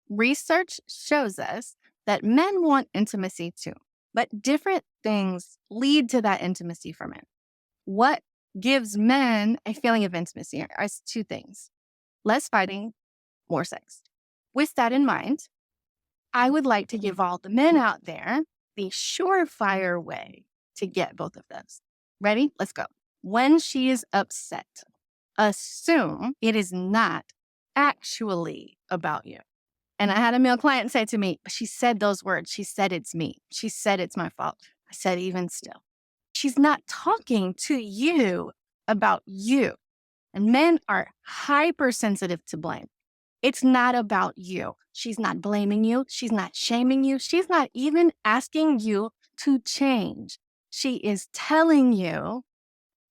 Research shows us that men want intimacy too, but different things lead to that intimacy for men. What gives men a feeling of intimacy are two things: less fighting, more sex. With that in mind, I would like to give all the men out there the surefire way to get both of those. Ready? Let's go. When she is upset, assume it is not actually about you. And I had a male client say to me, she said those words. She said, it's me. She said, it's my fault. I said, even still, she's not talking to you about you. And men are hypersensitive to blame. It's not about you. She's not blaming you. She's not shaming you. She's not even asking you to change. She is telling you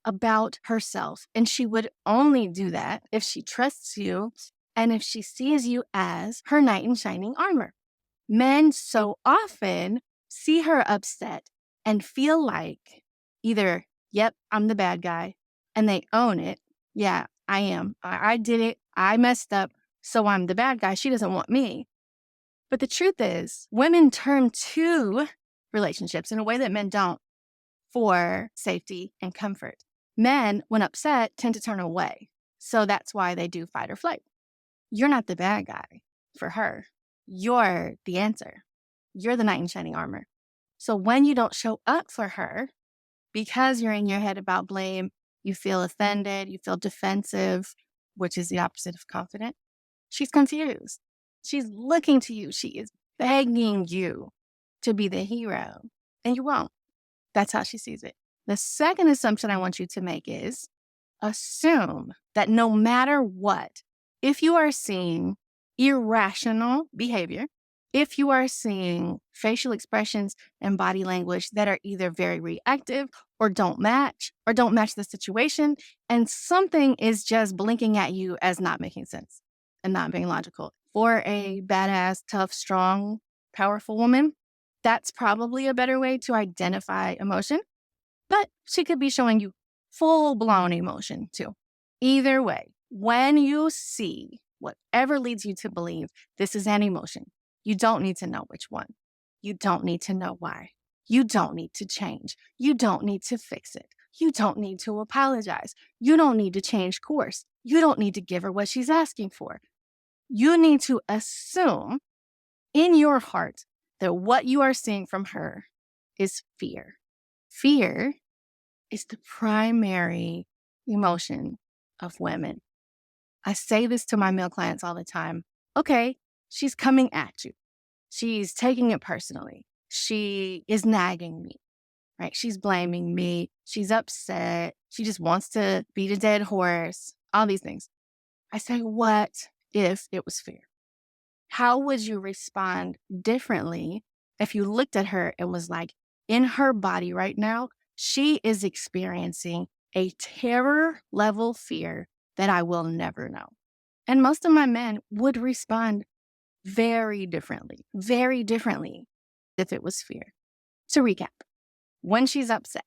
about herself. And she would only do that if she trusts you and if she sees you as her knight in shining armor. Men so often see her upset and feel like either, yep, I'm the bad guy, and they own it. Yeah, I am. I did it. I messed up. So I'm the bad guy. She doesn't want me. But the truth is, women turn to relationships in a way that men don't for safety and comfort. Men, when upset, tend to turn away. So that's why they do fight or flight. You're not the bad guy for her. You're the answer. You're the knight in shining armor. So when you don't show up for her because you're in your head about blame, you feel offended, you feel defensive, which is the opposite of confident. She's confused. She's looking to you. She is begging you to be the hero, and you won't. That's how she sees it. The second assumption I want you to make is assume that no matter what, if you are seeing irrational behavior, if you are seeing facial expressions and body language that are either very reactive or don't match the situation, and something is just blinking at you as not making sense and not being logical. For a badass, tough, strong, powerful woman, that's probably a better way to identify emotion, but she could be showing you full-blown emotion too. Either way, when you see whatever leads you to believe this is an emotion, you don't need to know which one. You don't need to know why. You don't need to change. You don't need to fix it. You don't need to apologize. You don't need to change course. You don't need to give her what she's asking for. You need to assume in your heart that what you are seeing from her is fear. Fear is the primary emotion of women. I say this to my male clients all the time. Okay, she's coming at you. She's taking it personally. She is nagging me, right? She's blaming me. She's upset. She just wants to beat a dead horse, all these things. I say, what if it was fear? How would you respond differently if you looked at her and was like, in her body right now, she is experiencing a terror level fear that I will never know. And most of my men would respond very differently if it was fear. To recap, when she's upset,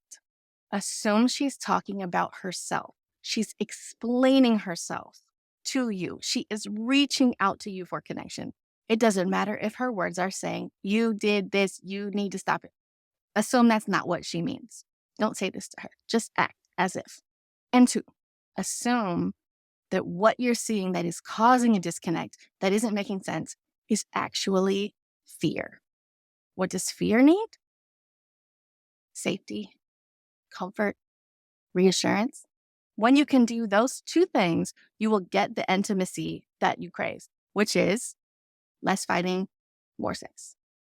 assume she's talking about herself. She's explaining herself to you. She is reaching out to you for connection. It doesn't matter if her words are saying, you did this, you need to stop it. Assume that's not what she means. Don't say this to her. Just act as if. And two, assume that what you're seeing that is causing a disconnect, that isn't making sense, is actually fear. What does fear need? Safety, comfort, reassurance. When you can do those two things, you will get the intimacy that you crave, which is less fighting, more sex.